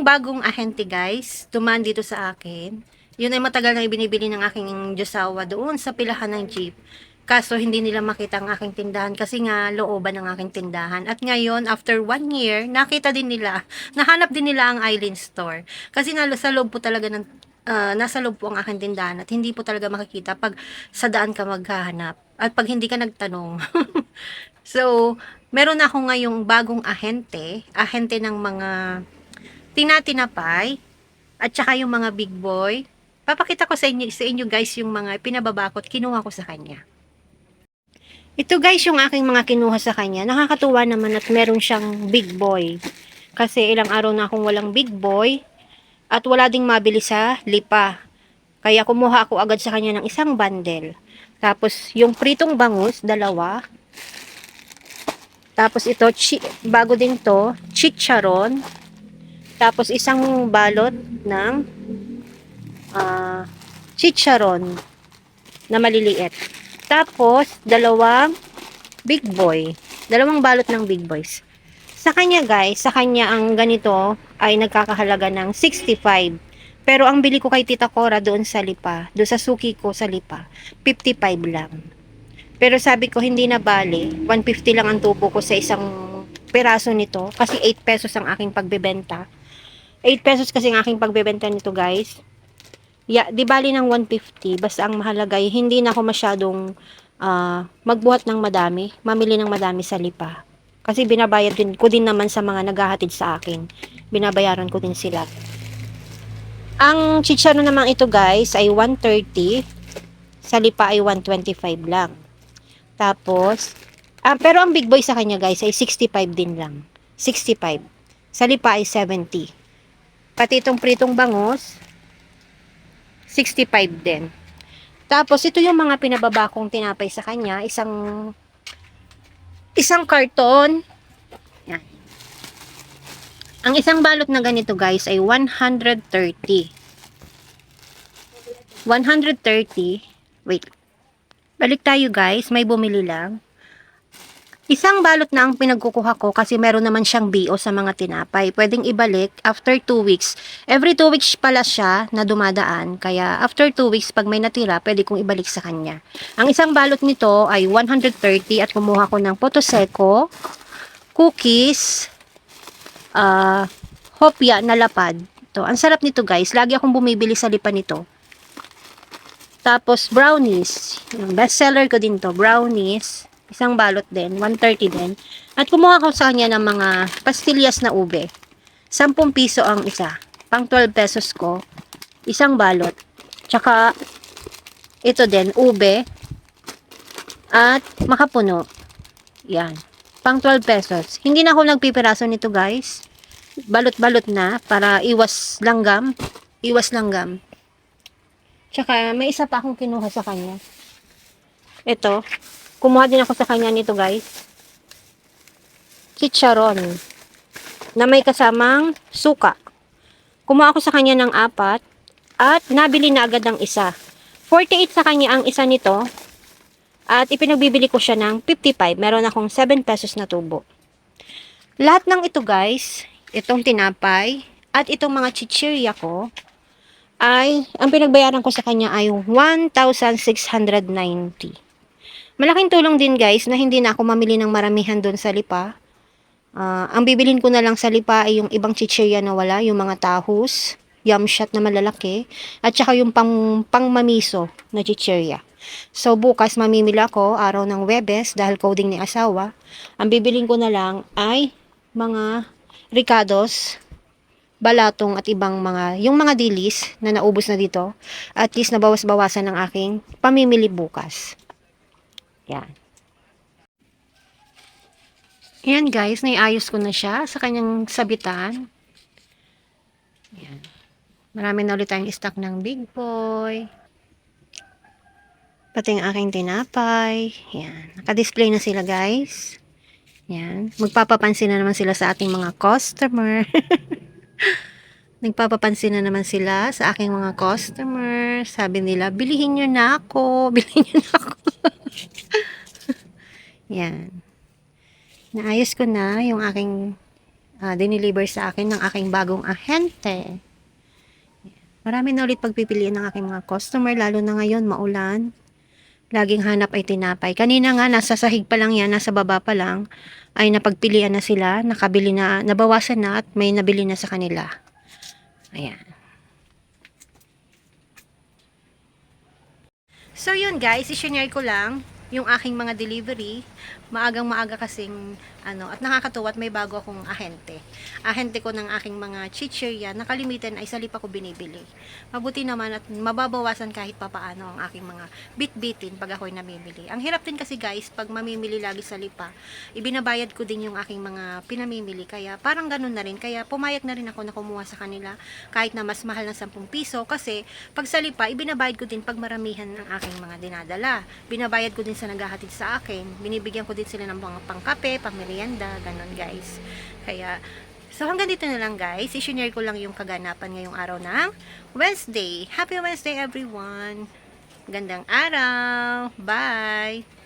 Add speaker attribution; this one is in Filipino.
Speaker 1: bagong ahente guys, dumaan dito sa akin. Yun ay matagal na ibinibili ng aking Diyosawa doon sa pilahan ng jeep. Kaso hindi nila makita ang aking tindahan kasi nga looban ng aking tindahan. At ngayon, after 1 year, nakita din nila, nahanap din nila ang Island Store. Kasi sa loob po talaga nasa loob po ang aking tindahan at hindi po talaga makikita pag sa daan ka maghahanap. At pag hindi ka nagtanong. So, meron ako ngayong bagong ahente ng mga tinatinapay, at saka yung mga big boy. Papakita ko sa inyo guys yung mga pinababakot kinuha ko sa kanya. Ito guys yung aking mga kinuha sa kanya. Nakakatuwa naman at meron siyang big boy. Kasi ilang araw na akong walang big boy at wala ding mabili sa lipa. Kaya kumuha ako agad sa kanya ng isang bundle. Tapos yung pritong bangus, dalawa. Tapos ito, bago din to, chicharon. Tapos isang balot ng chicharon na maliliit. Tapos dalawang big boy. Dalawang balot ng big boys. Sa kanya guys, sa kanya ang ganito ay nagkakahalaga ng 65. Pero ang bili ko kay Tita Cora doon sa Lipa, doon sa suki ko sa Lipa, 55 lang. Pero sabi ko hindi na bale, 150 lang ang tubo ko sa isang peraso nito kasi 8 pesos ang aking pagbebenta. 8 pesos kasi ang aking pagbebenta nito guys. Di bali ng 150, basta ang mahalaga ay hindi na ako masyadong magbuhat ng madami, mamili ng madami sa Lipa. Kasi binabayad din ko din naman sa mga naghahatid sa akin. Binabayaran ko din sila. Ang chicharon naman ito guys ay 130, sa Lipa ay 125 lang. Tapos, pero ang big boy sa kanya guys ay 65 din lang. 65. Sa Lipa ay 70. Pati itong pritong bangus, 65 din. Tapos, ito yung mga pinababa kong tinapay sa kanya. Isang karton. Yan. Ang isang balot na ganito guys ay 130. 130. Wait. Balik tayo guys. May bumili lang. Isang balot na ang pinagkukuha ko kasi meron naman siyang BO sa mga tinapay. Pwedeng ibalik after 2 weeks. Every 2 weeks pala siya na dumadaan. Kaya after 2 weeks, pag may natira, pwede kong ibalik sa kanya. Ang isang balot nito ay 130 at kumuha ko ng Puto Seco, cookies, hopya na lapad. Ito, ang sarap nito guys. Lagi akong bumibili sa Lipa nito. Tapos brownies. Yung best seller ko din to, brownies. Isang balot din, 130 din. At kumuha ko sa kanya ng mga pastillas na ube. 10 piso ang isa. Pang 12 pesos ko. Isang balot. Tsaka, ito din, ube. At makapuno. Yan. Pang 12 pesos. Hindi na ako nagpipiraso nito guys. Balot-balot na para iwas langgam. Iwas langgam. Tsaka, may isa pa akong kinuha sa kanya. Ito. Kumuha din ako sa kanya nito guys. Chicharon. Na may kasamang suka. Kumuha ako sa kanya ng 4. At nabili na agad ng isa. 48 sa kanya ang isa nito. At ipinagbibili ko siya ng 55. Meron akong 7 pesos na tubo. Lahat ng ito guys, itong tinapay, at itong mga chichirya ko, ay, ang pinagbayaran ko sa kanya ay 1,690. Malaking tulong din guys na hindi na ako mamili ng maramihan doon sa Lipa. Ang bibilin ko na lang sa Lipa ay yung ibang chichirya na wala, yung mga tahus, yamshat na malalaki, at saka yung pangmamiso na chichirya. So bukas mamimili ako araw ng Webes dahil coding ni asawa. Ang bibilin ko na lang ay mga ricados, balatong at ibang yung mga dilis na naubos na dito. At least nabawas-bawasan ng aking pamimili bukas. Yan. Yan guys, naiayos ko na siya sa kanyang sabitan. Yan. Marami na ulit tayong stock ng big boy. Pati yung aking tinapay. Yan. Naka-display na sila guys. Yan. Magpapapansin na naman sila sa ating mga customer. Nagpapapansin na naman sila sa aking mga customer. Sabi nila, bilihin nyo na ako. Bilihin nyo na ako. Yan. Naayos ko na yung aking diniliver sa akin ng aking bagong ahente. Marami na ulit pagpipilian ng aking mga customer, lalo na ngayon, maulan. Laging hanap ay tinapay. Kanina nga, nasa sahig pa lang yan, nasa baba pa lang, ay napagpilian na sila, nakabili na, nabawasan na at may nabili na sa kanila. Ayan. So yun guys, i-share ko lang yung aking mga delivery. Maagang maaga kasing at nakakatuwa at may bago akong ahente. Ahente ko ng aking mga chichirya na kalimitan ay sa lipa ko binibili. Mabuti naman at mababawasan kahit papaano ang aking mga bit-bitin pag ako'y namimili. Ang hirap din kasi guys, pag mamimili lagi sa lipa, ibinabayad ko din yung aking mga pinamimili. Kaya parang ganun na rin. Kaya pumayag na rin ako na kumuha sa kanila kahit na mas mahal ng 10 piso. Kasi pag sa lipa, ibinabayad ko din pag maramihan ng aking mga dinadala. Binabayad ko din sa naghahatid sa akin. Binibigyan ko din sila ng mga pangkape, pangmerienda, ganun guys. Kaya, so hanggang dito na lang guys. I-share ko lang yung kaganapan ngayong araw ng Wednesday. Happy Wednesday everyone! Gandang araw! Bye!